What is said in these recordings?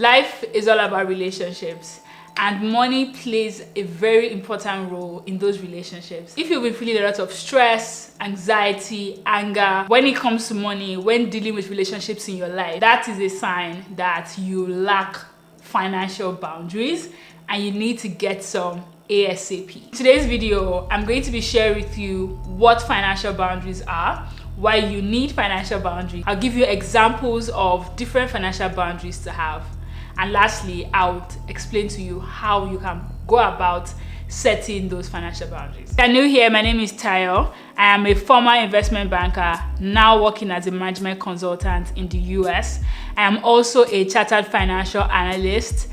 Life is all about relationships, and money plays a very important role in those relationships. If you've been feeling a lot of stress, anxiety, anger when it comes to money, when dealing with relationships in your life, that is a sign that you lack financial boundaries and you need to get some ASAP. In today's video, I'm going to be sharing with you what financial boundaries are, why you need financial boundaries. I'll give you examples of different financial boundaries to have. And lastly, I'll explain to you how you can go about setting those financial boundaries. If you're new here, my name is Tayo. I am a former investment banker, now working as a management consultant in the US. I am also a chartered financial analyst,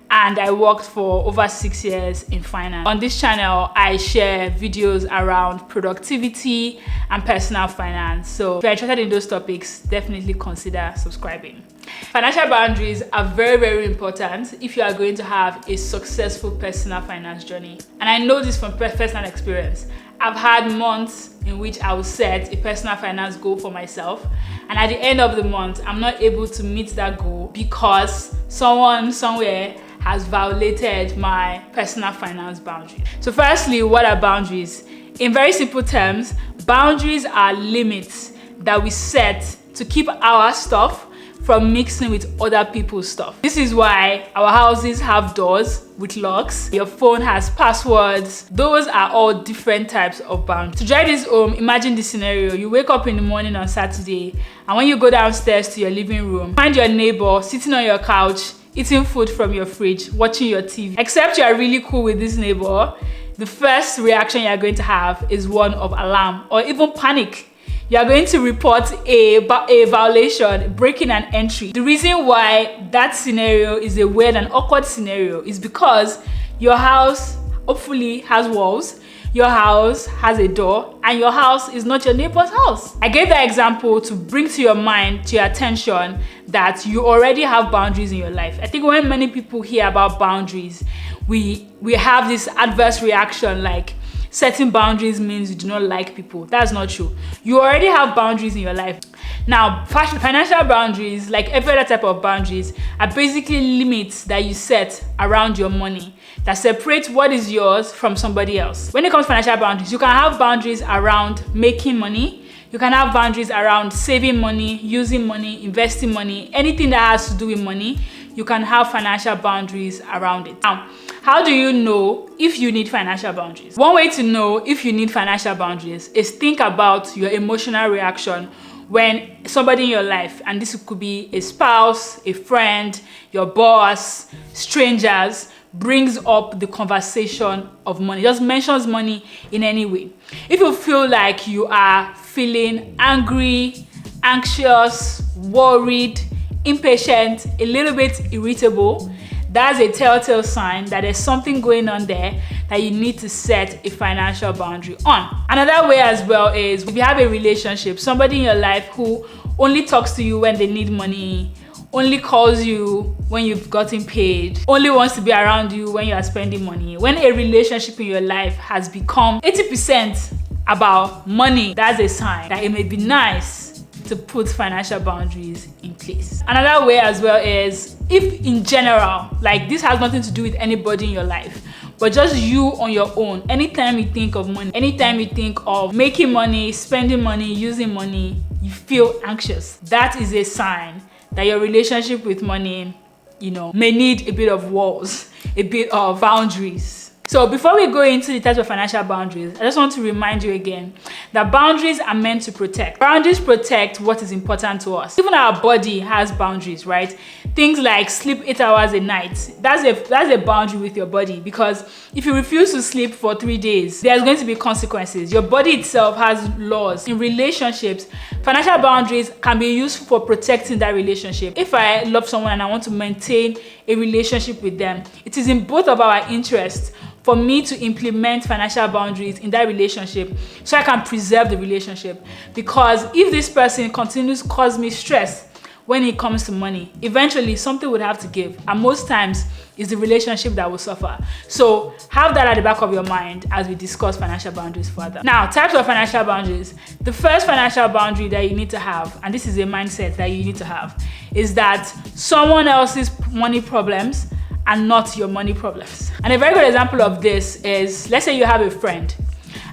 and I worked for over 6 years in finance. On this channel, I share videos around productivity and personal finance. So if you're interested in those topics, definitely consider subscribing. Financial boundaries are very, very important if you are going to have a successful personal finance journey. And I know this from personal experience. I've had months in which I will set a personal finance goal for myself, and at the end of the month, I'm not able to meet that goal because someone somewhere has violated my personal finance boundary. So firstly, what are boundaries? In very simple terms, boundaries are limits that we set to keep our stuff from mixing with other people's stuff. This is why our houses have doors with locks. Your phone has passwords. Those are all different types of boundaries. To drive this home, imagine this scenario. You wake up in the morning on Saturday, and when you go downstairs to your living room, find your neighbor sitting on your couch, eating food from your fridge, watching your TV. Except you are really cool with this neighbor, the first reaction you are going to have is one of alarm or even panic. You are going to report a violation, breaking an entry. The reason why that scenario is a weird and awkward scenario is because your house hopefully has walls, your house has a door, and your house is not your neighbor's house. I gave that example to bring to your mind, to your attention, that you already have boundaries in your life. I think when many people hear about boundaries, we have this adverse reaction like, setting boundaries means you do not like people. That's not true. You already have boundaries in your life. Now, financial boundaries, like every other type of boundaries, are basically limits that you set around your money that separate what is yours from somebody else. When it comes to financial boundaries, you can have boundaries around making money. You can have boundaries around saving money, using money, investing money, anything that has to do with money. You can have financial boundaries around it. Now, how do you know if you need financial boundaries? One way to know if you need financial boundaries is think about your emotional reaction when somebody in your life, and this could be a spouse, a friend, your boss, strangers, brings up the conversation of money, just mentions money in any way. If you feel like you are feeling angry, anxious, worried, impatient, a little bit irritable, that's a telltale sign that there's something going on there that you need to set a financial boundary on. Another way as well is if you have a relationship, somebody in your life who only talks to you when they need money, only calls you when you've gotten paid, only wants to be around you when you are spending money. When a relationship in your life has become 80% about money, that's a sign that it may be nice to put financial boundaries in place. Another way as well is if in general, like this has nothing to do with anybody in your life, but just you on your own, anytime you think of money, anytime you think of making money, spending money, using money, you feel anxious. That is a sign that your relationship with money, may need a bit of walls, a bit of boundaries. So before we go into the types of financial boundaries, I just want to remind you again that boundaries are meant to protect. Boundaries protect what is important to us. Even our body has boundaries, right? Things like sleep 8 hours a night. That's a boundary with your body, because if you refuse to sleep for 3 days, there's going to be consequences. Your body itself has laws. In relationships, financial boundaries can be used for protecting that relationship. If I love someone and I want to maintain a relationship with them, it is in both of our interests for me to implement financial boundaries in that relationship so I can preserve the relationship. Because if this person continues to cause me stress when it comes to money, eventually something would have to give, and most times it's the relationship that will suffer. So have that at the back of your mind as we discuss financial boundaries further. Now, types of financial boundaries. The first financial boundary that you need to have, and this is a mindset that you need to have, is that someone else's money problems are not your money problems. And a very good example of this is, let's say you have a friend,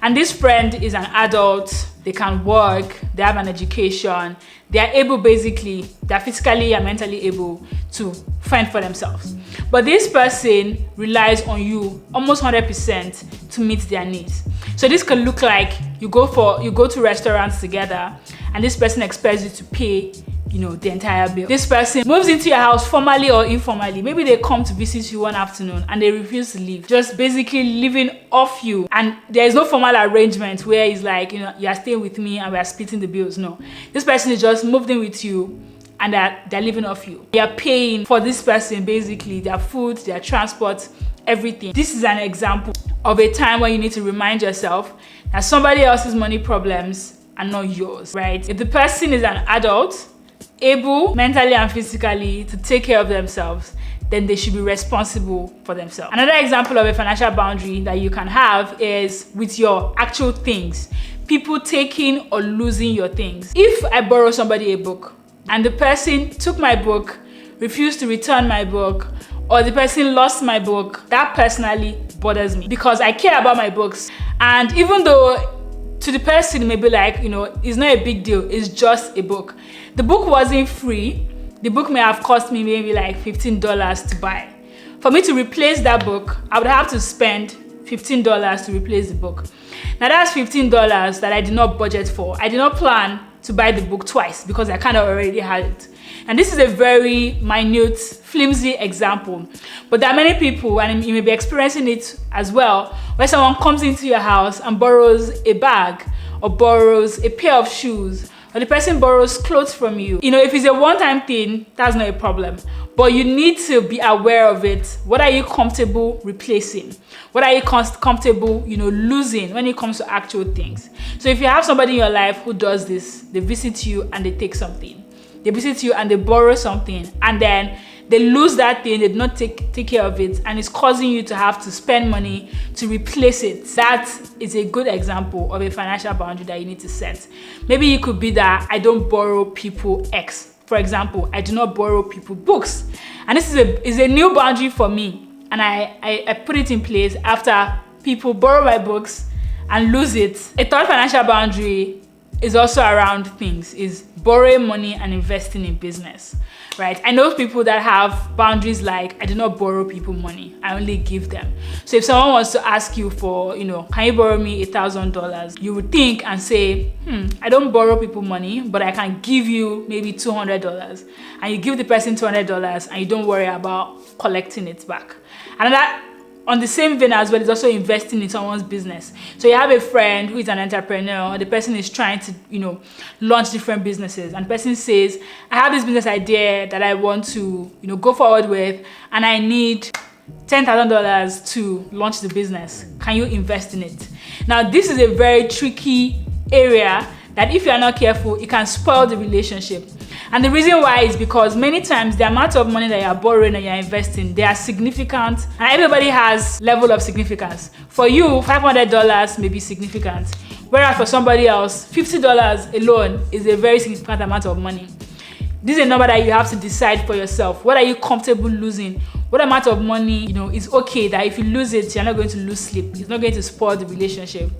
and this friend is an adult, they can work, they have an education, they are able, basically, they're physically and mentally able to fend for themselves. But this person relies on you almost 100% to meet their needs. So this can look like you go to restaurants together, and this person expects you to pay, the entire bill. This person moves into your house formally or informally. Maybe they come to visit you one afternoon and they refuse to leave, just basically living off you. And there is no formal arrangement where it's like, you are staying with me and we are splitting the bills. No, this person is just moved in with you and they're living off you. They are paying for this person, basically, their food, their transport, everything. This is an example of a time when you need to remind yourself that somebody else's money problems are not yours, right? If the person is an adult, able mentally and physically to take care of themselves, then they should be responsible for themselves. Another example of a financial boundary that you can have is with your actual things. People taking or losing your things. If I borrow somebody a book and the person took my book, refused to return my book, or the person lost my book, that personally bothers me because I care about my books. And even though to the person it may be like, it's not a big deal, it's just a book. The book wasn't free. The book may have cost me maybe like $15 to buy. For me to replace that book, I would have to spend $15 to replace the book. Now that's $15 that I did not budget for. I did not plan to buy the book twice because I kind of already had it. And this is a very minute, flimsy example. But there are many people, and you may be experiencing it as well, where someone comes into your house and borrows a bag or borrows a pair of shoes, or the person borrows clothes from you. If it's a one-time thing, that's not a problem. But you need to be aware of it. What are you comfortable replacing? What are you comfortable, losing when it comes to actual things? So if you have somebody in your life who does this, they visit you and they take something. They visit you and they borrow something, and then they lose that thing, they do not take care of it, and it's causing you to have to spend money to replace it. That is a good example of a financial boundary that you need to set. Maybe it could be that I don't borrow people X. For example, I do not borrow people books. And this is a new boundary for me. And I put it in place after people borrow my books and lose it. A third financial boundary is also around things, is borrowing money and investing in business, right? I know people that have boundaries like, I do not borrow people money, I only give them. So if someone wants to ask you for, can you borrow me $1,000? You would think and say, I don't borrow people money, but I can give you maybe $200. And you give the person $200 and you don't worry about collecting it back. And that, on the same vein as well, is also investing in someone's business. So you have a friend who is an entrepreneur, the person is trying to, launch different businesses, and the person says, I have this business idea that I want to, go forward with, and I need $10,000 to launch the business. Can you invest in it? Now, this is a very tricky area that if you are not careful, it can spoil the relationship. And the reason why is because many times the amount of money that you are borrowing and you are investing, they are significant, and everybody has level of significance. For you, $500 may be significant, whereas for somebody else, $50 alone is a very significant amount of money. This is a number that you have to decide for yourself. What are you comfortable losing? What amount of money, is okay that if you lose it, you're not going to lose sleep. It's not going to spoil the relationship.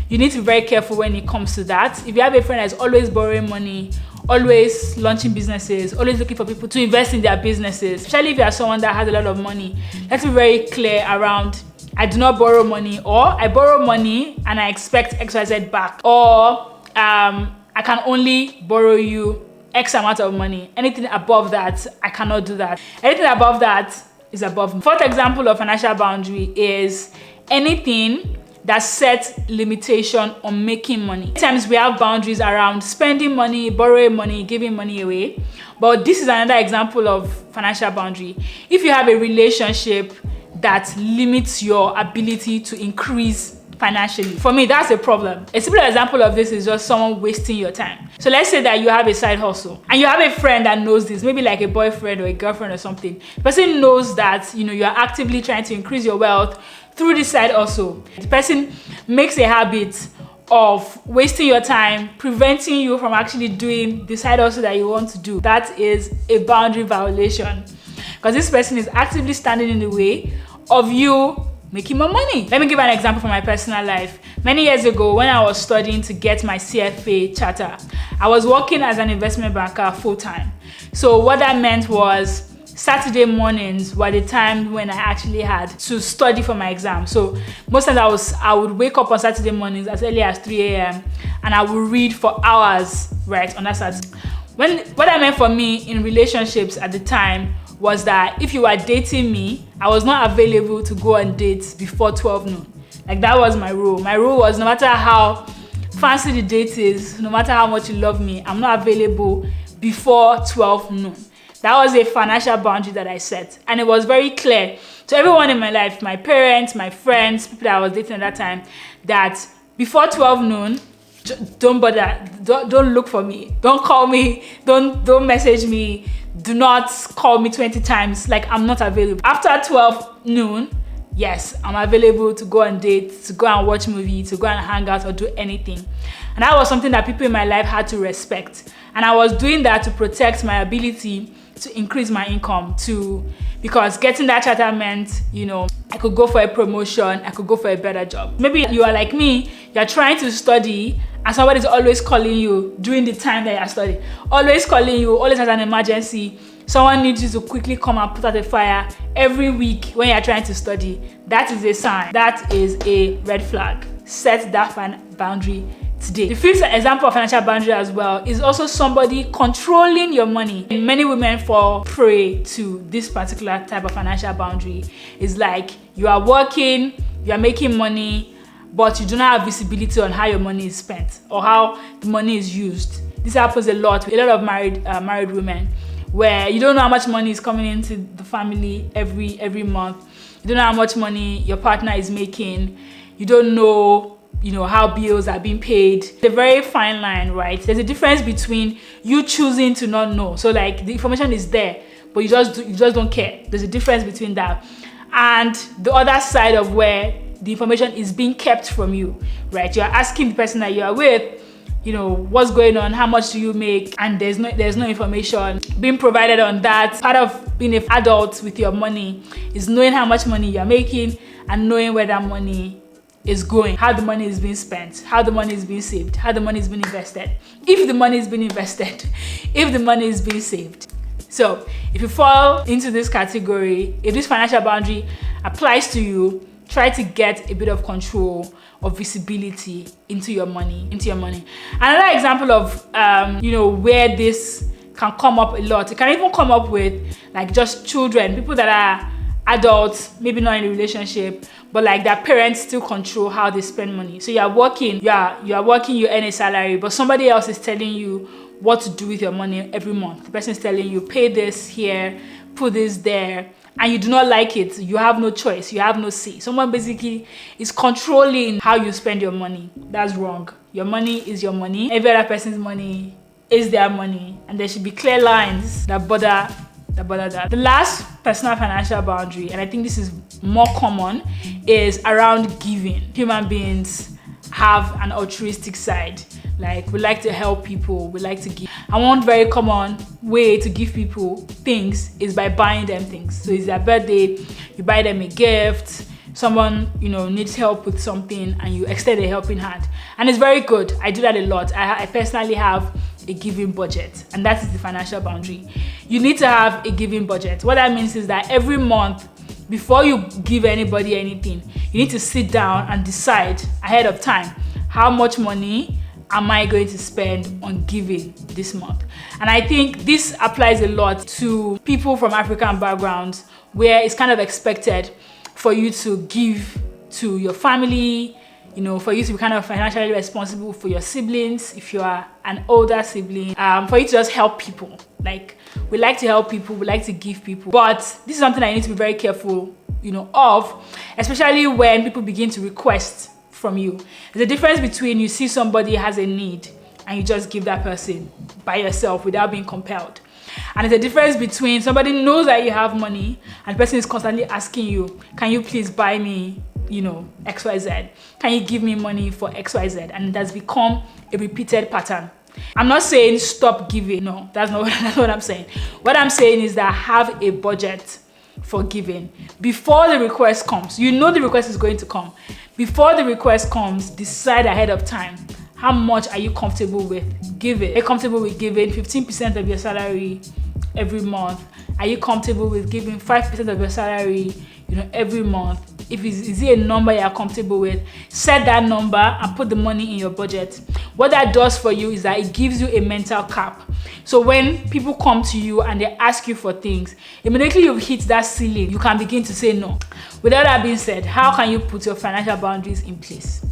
You need to be very careful when it comes to that. If you have a friend that's always borrowing money, always launching businesses, always looking for people to invest in their businesses, especially if you are someone that has a lot of money, let's be very clear around, I do not borrow money, or I borrow money and I expect XYZ back, or I can only borrow you X amount of money. Anything above that, I cannot do that. Anything above that is above me. Fourth example of financial boundary is anything that sets limitation on making money. Sometimes we have boundaries around spending money, borrowing money, giving money away. But this is another example of financial boundary. If you have a relationship that limits your ability to increase financially. For me, that's a problem. A simple example of this is just someone wasting your time. So let's say that you have a side hustle and you have a friend that knows this, maybe like a boyfriend or a girlfriend or something. The person knows that, you know, you're actively trying to increase your wealth through this side hustle. The person makes a habit of wasting your time, preventing you from actually doing the side hustle that you want to do. That is a boundary violation, because this person is actively standing in the way of you making more money. Let me give an example from my personal life. Many years ago, when I was studying to get my CFA charter, I was working as an investment banker full-time. So what that meant was Saturday mornings were the time when I actually had to study for my exam. So most times I would wake up on Saturday mornings as early as 3 a.m. and I would read for hours, right, on that Saturday. What that meant for me in relationships at the time was that if you were dating me, I was not available to go on dates before 12 noon. Like, that was my rule. My rule was, no matter how fancy the date is, no matter how much you love me, I'm not available before 12 noon. That was a financial boundary that I set. And it was very clear to everyone in my life, my parents, my friends, people that I was dating at that time, that before 12 noon, don't bother, don't look for me, don't call me, don't message me, do not call me 20 times, like, I'm not available. After 12 noon, yes, I'm available to go on dates, to go and watch movies, to go and hang out or do anything. And that was something that people in my life had to respect. And I was doing that to protect my ability to increase my income, because getting that charter meant, you know, I could go for a promotion, I could go for a better job. Maybe you are like me, you're trying to study and somebody's always calling you during the time that you're studying, always calling you, always has an emergency. Someone needs you to quickly come and put out a fire every week when you're trying to study. That is a sign. That is a red flag. Set that boundary today. The fifth example of financial boundary as well is also somebody controlling your money. And many women fall prey to this particular type of financial boundary. It's like you are working, you are making money, but you do not have visibility on how your money is spent or how the money is used. This happens a lot with a lot of married women, where you don't know how much money is coming into the family every month. You don't know how much money your partner is making. You don't know, you know, how bills are being paid. It's a very fine line, right? There's a difference between you choosing to not know. So like, the information is there, but you just don't care. There's a difference between that and the other side of where the information is being kept from you, right? You're asking the person that you are with, you know, what's going on, how much do you make, and there's no information being provided on that. Part of being an adult with your money is knowing how much money you're making and knowing where that money is going, how the money is being spent, how the money is being saved, how the money is being invested, if the money is being invested, if the money is being saved. So if you fall into this category, if this financial boundary applies to you, try to get a bit of control or visibility into your money. Another example of you know, where this can come up a lot, it can even come up with like just children, people that are adults, maybe not in a relationship, but like their parents still control how they spend money. So you are working, you earn a salary, but somebody else is telling you what to do with your money every month. The person is telling you, pay this here, put this there, and you do not like it. You have no choice, you have no say. Someone basically is controlling how you spend your money. That's wrong. Your money is your money. Every other person's money is their money, and there should be clear lines that border that. The last personal financial boundary, and I think this is more common, is around giving. Human beings have an altruistic side. Like, we like to help people, we like to give. And one very common way to give people things is by buying them things. So it's their birthday, you buy them a gift. Someone, you know, needs help with something and you extend a helping hand. And it's very good. I do that a lot. I personally have a giving budget, and that is the financial boundary. You need to have a giving budget. What that means is that every month, before you give anybody anything, you need to sit down and decide ahead of time, how much money am I going to spend on giving this month? And I think this applies a lot to people from African backgrounds, where it's kind of expected for you to give to your family, you know, for you to be kind of financially responsible for your siblings, if you are an older sibling, for you to just help people. Like, we like to help people, we like to give people. But this is something I need to be very careful, you know, of, especially when people begin to request from you. There's a difference between you see somebody has a need and you just give that person by yourself without being compelled. And there's a difference between somebody knows that you have money and the person is constantly asking you, can you please buy me, XYZ? Can you give me money for XYZ? And it has become a repeated pattern. I'm not saying stop giving. No, that's not what I'm saying. What I'm saying is that have a budget for giving. Before the request comes, the request is going to come. Before the request comes, decide ahead of time. How much are you comfortable with giving? Are you comfortable with giving 15% of your salary every month? Are you comfortable with giving 5% of your salary, every month? Is it a number you're comfortable with? Set that number and put the money in your budget. What that does for you is that it gives you a mental cap. So when people come to you and they ask you for things, immediately you've hit that ceiling, you can begin to say no. Without that being said, how can you put your financial boundaries in place?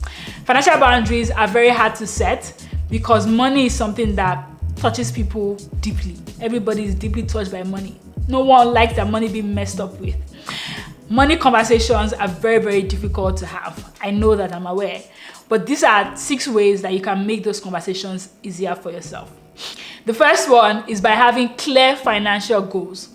Financial boundaries are very hard to set because money is something that touches people deeply. Everybody is deeply touched by money. No one likes their money being messed up with. Money conversations are very, very difficult to have. I know that, I'm aware. But these are 6 ways that you can make those conversations easier for yourself. The first one is by having clear financial goals.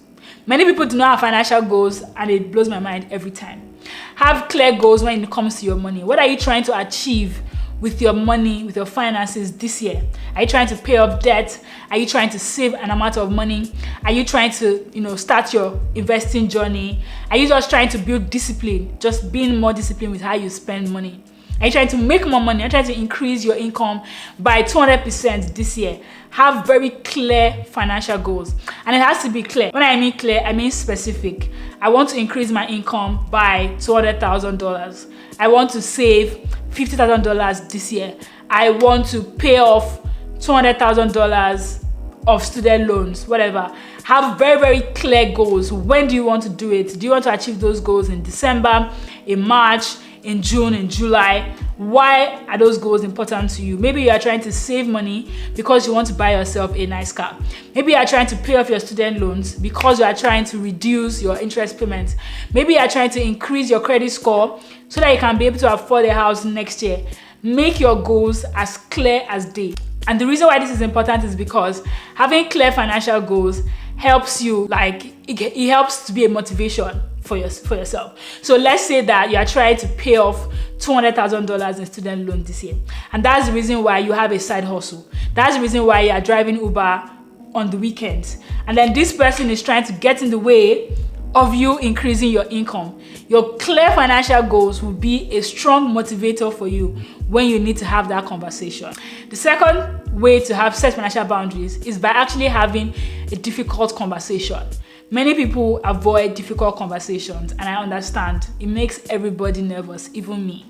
Many people do not have financial goals and it blows my mind every time. Have clear goals when it comes to your money. What are you trying to achieve with your money, with your finances this year? Are you trying to pay off debt? Are you trying to save an amount of money? Are you trying to, start your investing journey? Are you just trying to build discipline, just being more disciplined with how you spend money? Are you trying to make more money? Are you trying to increase your income by 200% this year? Have very clear financial goals. And it has to be clear. When I mean clear, I mean specific. I want to increase my income by $200,000. I want to save $50,000 this year. I want to pay off $200,000 of student loans, whatever. Have very, very clear goals. When do you want to do it? Do you want to achieve those goals in December, in March, in June, in July? Why are those goals important to you? Maybe you are trying to save money because you want to buy yourself a nice car. Maybe you are trying to pay off your student loans because you are trying to reduce your interest payments. Maybe you are trying to increase your credit score so that you can be able to afford a house next year. Make your goals as clear as day. And the reason why this is important is because having clear financial goals helps you, it helps to be a motivation for yourself. So let's say that you are trying to pay off $200,000 in student loan this year. And that's the reason why you have a side hustle. That's the reason why you are driving Uber on the weekends. And then this person is trying to get in the way of you increasing your income. Your clear financial goals will be a strong motivator for you when you need to have that conversation. The second way to have set financial boundaries is by actually having a difficult conversation. Many people avoid difficult conversations, and I understand. It makes everybody nervous, even me.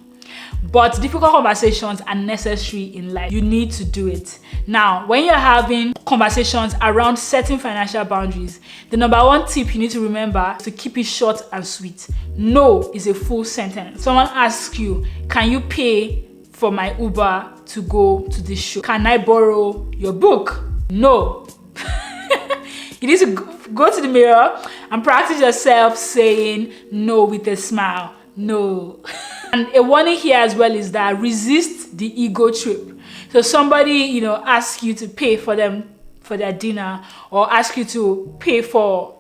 But difficult conversations are necessary in life. You need to do it. Now, when you're having conversations around setting financial boundaries, the number 1 tip you need to remember is to keep it short and sweet. No is a full sentence. Someone asks you, can you pay for my Uber to go to this show? Can I borrow your book? No. You need to go to the mirror and practice yourself saying no with a smile. No. And a warning here as well is that resist the ego trip. So somebody, asks you to pay for them for their dinner, or ask you to pay for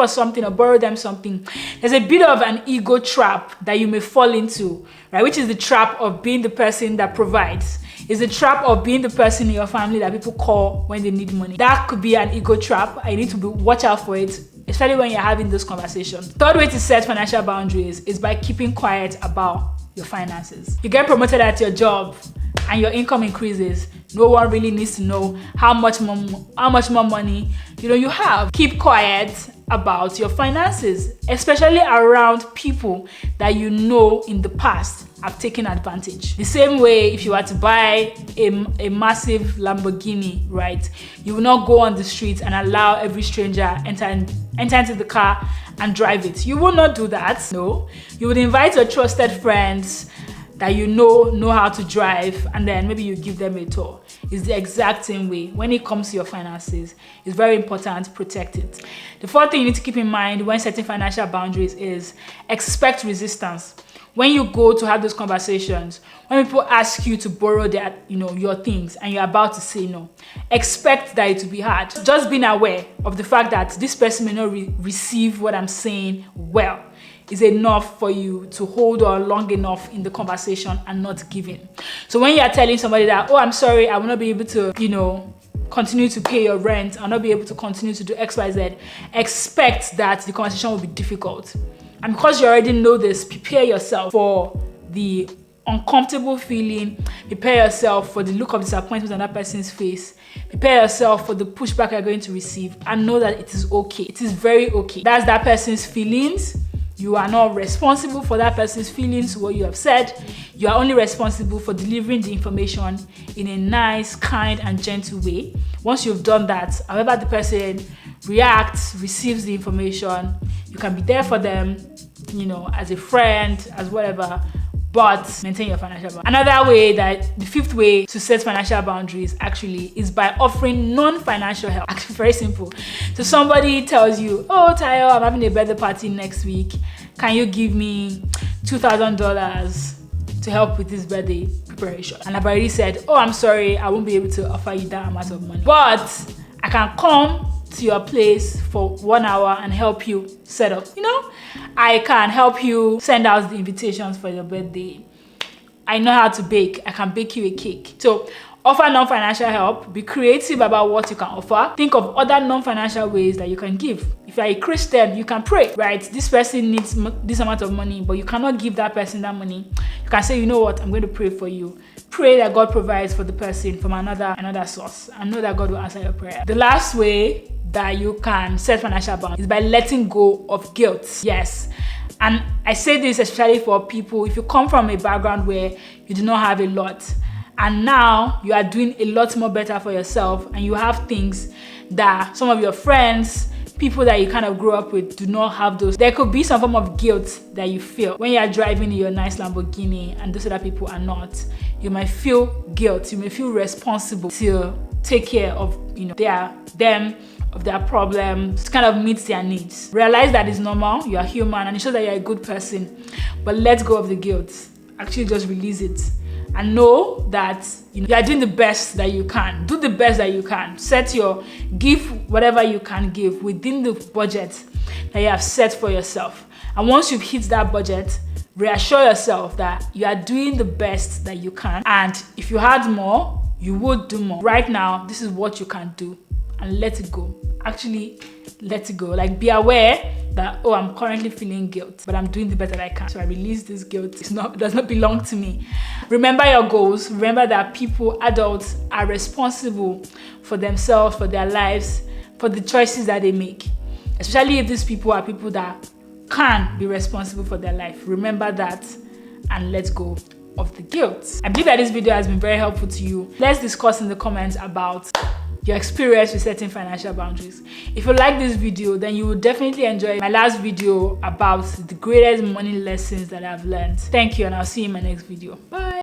something or borrow them something. There's a bit of an ego trap that you may fall into, right? Which is the trap of being the person that provides. It's the trap of being the person in your family that people call when they need money. That could be an ego trap. I need to watch out for it, especially when you're having those conversations. Third way to set financial boundaries is by keeping quiet about your finances. You get promoted at your job and your income increases. No one really needs to know how much more money you have. Keep quiet about your finances, especially around people that in the past have taken advantage. The same way, if you were to buy a massive Lamborghini, right? You will not go on the streets and allow every stranger enter into the car and drive it. You will not do that. No. You would invite your trusted friends, that you know how to drive, and then maybe you give them a tour. It's the exact same way. When it comes to your finances, it's very important to protect it. The fourth thing you need to keep in mind when setting financial boundaries is expect resistance. When you go to have those conversations, when people ask you to borrow their, your things, and you're about to say no, expect that it will be hard. Just being aware of the fact that this person may not receive what I'm saying well is enough for you to hold on long enough in the conversation and not give in. So when you're telling somebody that, oh, I'm sorry, I will not be able to, continue to pay your rent, I'll not be able to continue to do X, Y, Z, expect that the conversation will be difficult. And because you already know this, prepare yourself for the uncomfortable feeling, prepare yourself for the look of disappointment on that person's face, prepare yourself for the pushback you're going to receive, and know that it is okay. It is very okay. That's that person's feelings. You are not responsible for that person's feelings, what you have said. You are only responsible for delivering the information in a nice, kind, and gentle way. Once you've done that, however the person reacts, receives the information, you can be there for them, as a friend, as whatever, but maintain your financial boundaries. Another way, that the fifth way to set financial boundaries actually is by offering non-financial help. Actually, very simple. So somebody tells you, oh, Tayo, I'm having a birthday party next week. Can you give me $2,000 to help with this birthday preparation? And I've already said, oh, I'm sorry, I won't be able to offer you that amount of money, but I can come to your place for 1 hour and help you set up. I can help you send out the invitations for your birthday. I know how to bake. I can bake you a cake. So offer non-financial help. Be creative about what you can offer. Think of other non-financial ways that you can give. If you're a Christian, you can pray, right? This person needs this amount of money, but you cannot give that person that money. You can say, you know what, I'm going to pray for you. Pray that God provides for the person from another source, and know that God will answer your prayer. The last way that you can set financial boundaries is by letting go of guilt. Yes. And I say this especially for people, if you come from a background where you do not have a lot, and now you are doing a lot more better for yourself, and you have things that some of your friends, people that you kind of grew up with, do not have those. There could be some form of guilt that you feel when you are driving in your nice Lamborghini and those other people are not. You might feel guilt. You may feel responsible to take care of, of their problems, to kind of meet their needs. Realize that it's normal, you are human, and it shows that you're a good person, but let go of the guilt. Actually just release it. And know that you are doing the best that you can. Do the best that you can. Give whatever you can give within the budget that you have set for yourself. And once you've hit that budget, reassure yourself that you are doing the best that you can. And if you had more, you would do more. Right now, this is what you can do. And let it go. Actually, let it go. Like, be aware that, oh, I'm currently feeling guilt, but I'm doing the best that I can. So I release this guilt. It does not belong to me. Remember your goals. Remember that adults are responsible for themselves, for their lives, for the choices that they make. Especially if these people are people that can be responsible for their life. Remember that and let go of the guilt. I believe that this video has been very helpful to you. Let's discuss in the comments about your experience with setting financial boundaries. If you like this video, then you will definitely enjoy my last video about the greatest money lessons that I've learned. Thank you, and I'll see you in my next video. Bye.